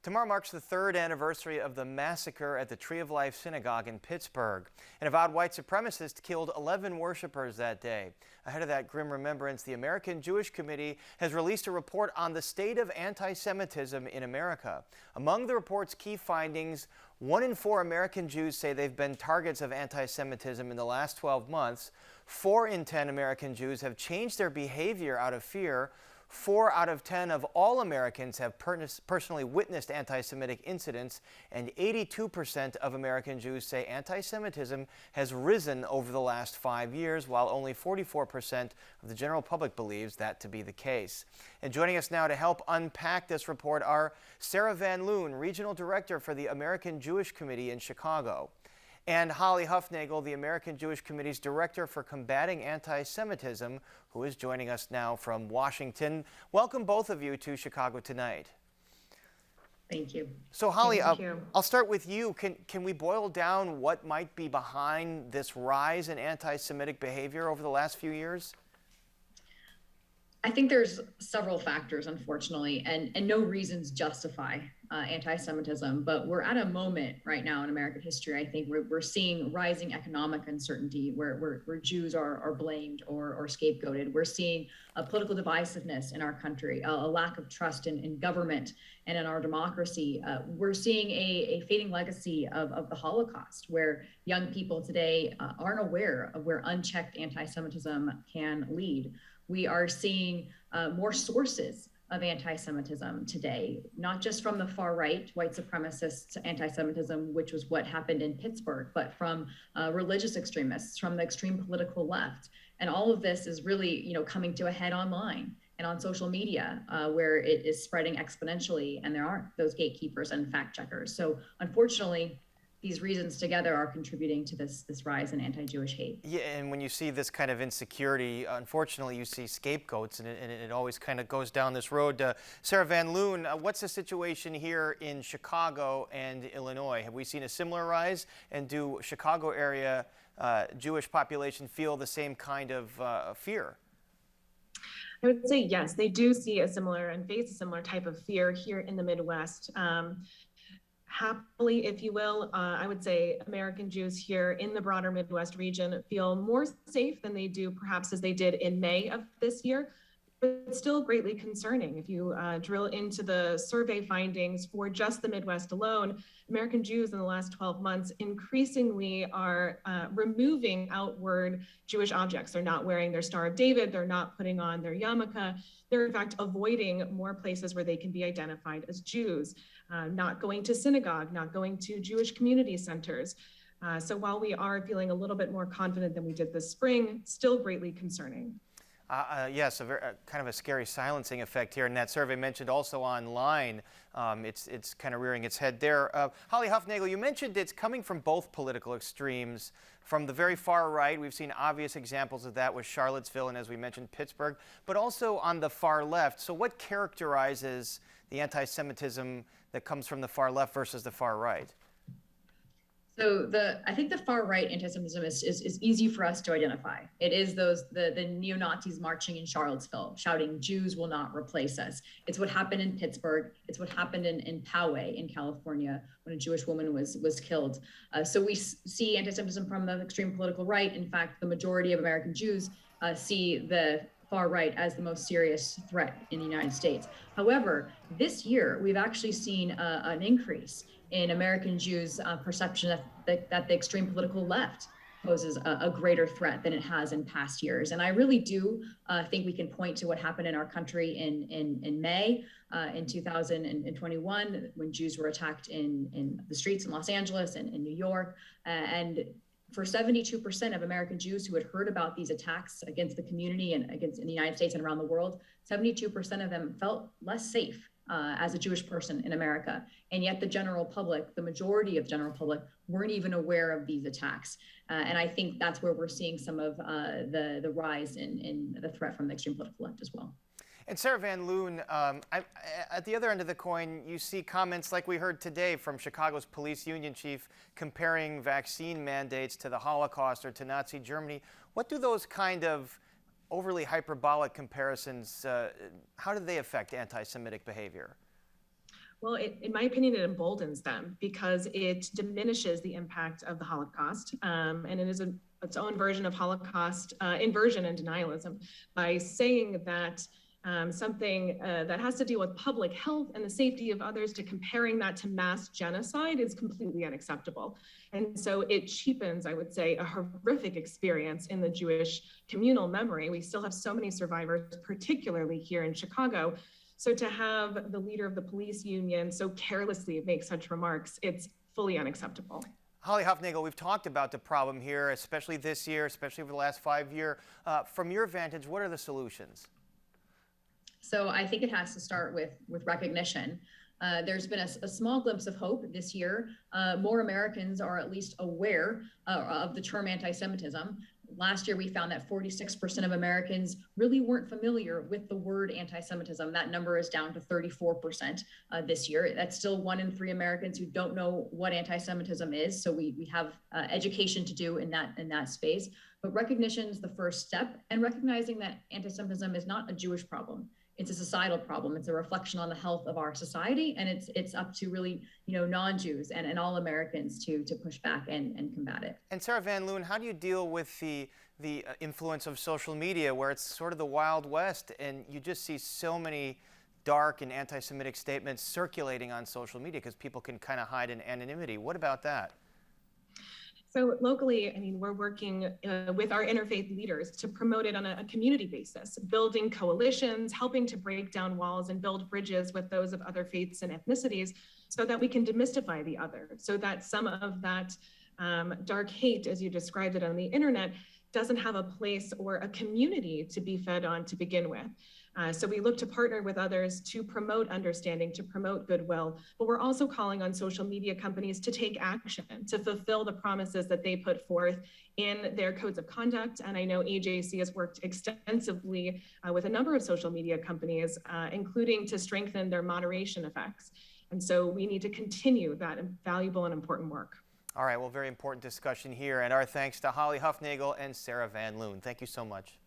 Tomorrow marks the third anniversary of the massacre at the Tree of Life Synagogue in Pittsburgh. An avowed white supremacist killed 11 worshipers that day. Ahead of that grim remembrance, the American Jewish Committee has released a report on the state of anti-Semitism in America. Among the report's key findings, 1 in 4 American Jews say they've been targets of anti-Semitism in the last 12 months. 4 in 10 American Jews have changed their behavior out of fear. 4 out of 10 of all Americans have personally witnessed anti-Semitic incidents, and 82% of American Jews say anti-Semitism has risen over the last 5 years, while only 44% of the general public believes that to be the case. And joining us now to help unpack this report are Sarah Van Loon, Regional Director for the American Jewish Committee in Chicago, and Holly Huffnagel, the American Jewish Committee's Director for Combating Anti-Semitism, who is joining us now from Washington. Welcome both of you to Chicago Tonight. Thank you. So Holly, I'll start with you. Can we boil down what might be behind this rise in anti-Semitic behavior over the last few years? I think there's several factors, unfortunately, and no reasons justify anti-Semitism, but we're at a moment right now in American history, I think, we're seeing rising economic uncertainty where Jews are blamed or scapegoated. We're seeing a political divisiveness in our country, a lack of trust in government and in our democracy. We're seeing a fading legacy of the Holocaust, where young people today aren't aware of where unchecked anti-Semitism can lead. We are seeing more sources of anti-Semitism today, not just from the far right, white supremacist anti-Semitism, which was what happened in Pittsburgh, but from religious extremists, from the extreme political left. And all of this is really, coming to a head online and on social media, where it is spreading exponentially, and there aren't those gatekeepers and fact checkers. So unfortunately, these reasons together are contributing to this rise in anti-Jewish hate. Yeah, and when you see this kind of insecurity, unfortunately, you see scapegoats, and it always kind of goes down this road. Sarah Van Loon, what's the situation here in Chicago and Illinois? Have we seen a similar rise, and do Chicago area Jewish population feel the same kind of fear? I would say yes, they do see a similar and face a similar type of fear here in the Midwest. Happily, if you will, I would say American Jews here in the broader Midwest region feel more safe than they do perhaps as they did in May of this year, but still greatly concerning. If you drill into the survey findings for just the Midwest alone, American Jews in the last 12 months increasingly are removing outward Jewish objects. They're not wearing their Star of David, they're not putting on their yarmulke. They're in fact avoiding more places where they can be identified as Jews, not going to synagogue, not going to Jewish community centers. So while we are feeling a little bit more confident than we did this spring, still greatly concerning. Yes, kind of a scary silencing effect here. And that survey mentioned also online, it's kind of rearing its head there. Holly Huffnagel, you mentioned it's coming from both political extremes. From the very far right, we've seen obvious examples of that with Charlottesville and, as we mentioned, Pittsburgh, but also on the far left. So what characterizes the anti-Semitism that comes from the far left versus the far right? So I think the far right anti-Semitism is easy for us to identify. It is the neo-Nazis marching in Charlottesville, shouting, "Jews will not replace us." It's what happened in Pittsburgh. It's what happened in Poway in California when a Jewish woman was killed. So we see anti-Semitism from the extreme political right. In fact, the majority of American Jews see the far right as the most serious threat in the United States. However, this year, we've actually seen an increase in American Jews' perception that the extreme political left poses a greater threat than it has in past years. And I really do think we can point to what happened in our country in May in 2021, when Jews were attacked in the streets in Los Angeles and in New York. And for 72% of American Jews who had heard about these attacks against the community and against in the United States and around the world, 72% of them felt less safe as a Jewish person in America. And yet the general public, the majority of the general public, weren't even aware of these attacks. And I think that's where we're seeing some of the rise in the threat from the extreme political left as well. And Sarah Van Loon, at the other end of the coin, you see comments like we heard today from Chicago's police union chief comparing vaccine mandates to the Holocaust or to Nazi Germany. What do those kind of overly hyperbolic comparisons, how do they affect anti-Semitic behavior? Well, in my opinion, it emboldens them because it diminishes the impact of the Holocaust. And it is its own version of Holocaust inversion and denialism by saying that something that has to deal with public health and the safety of others, to comparing that to mass genocide is completely unacceptable. And so it cheapens, I would say, a horrific experience in the Jewish communal memory. We still have so many survivors, particularly here in Chicago. So to have the leader of the police union so carelessly make such remarks, it's fully unacceptable. Holly Hufnagel, we've talked about the problem here, especially this year, especially over the last 5 years. From your vantage, what are the solutions? So I think it has to start with recognition. There's been a small glimpse of hope this year. More Americans are at least aware of the term anti-Semitism. Last year, we found that 46% of Americans really weren't familiar with the word anti-Semitism. That number is down to 34% this year. That's still 1 in 3 Americans who don't know what anti-Semitism is. So we have education to do in that space. But recognition is the first step, and recognizing that anti-Semitism is not a Jewish problem. It's a societal problem. It's a reflection on the health of our society, and it's up to really, non-Jews and all Americans to push back and combat it. And Sarah Van Loon, how do you deal with the influence of social media, where it's sort of the Wild West, and you just see so many dark and anti-Semitic statements circulating on social media because people can kind of hide in anonymity? What about that? So locally, we're working with our interfaith leaders to promote it on a community basis, building coalitions, helping to break down walls and build bridges with those of other faiths and ethnicities so that we can demystify the other, so that some of that dark hate, as you described it on the internet, doesn't have a place or a community to be fed on to begin with. So we look to partner with others to promote understanding, to promote goodwill, but we're also calling on social media companies to take action, to fulfill the promises that they put forth in their codes of conduct. And I know AJC has worked extensively with a number of social media companies, including to strengthen their moderation effects. And so we need to continue that valuable and important work. All right, well, very important discussion here. And our thanks to Holly Hufnagel and Sarah Van Loon. Thank you so much.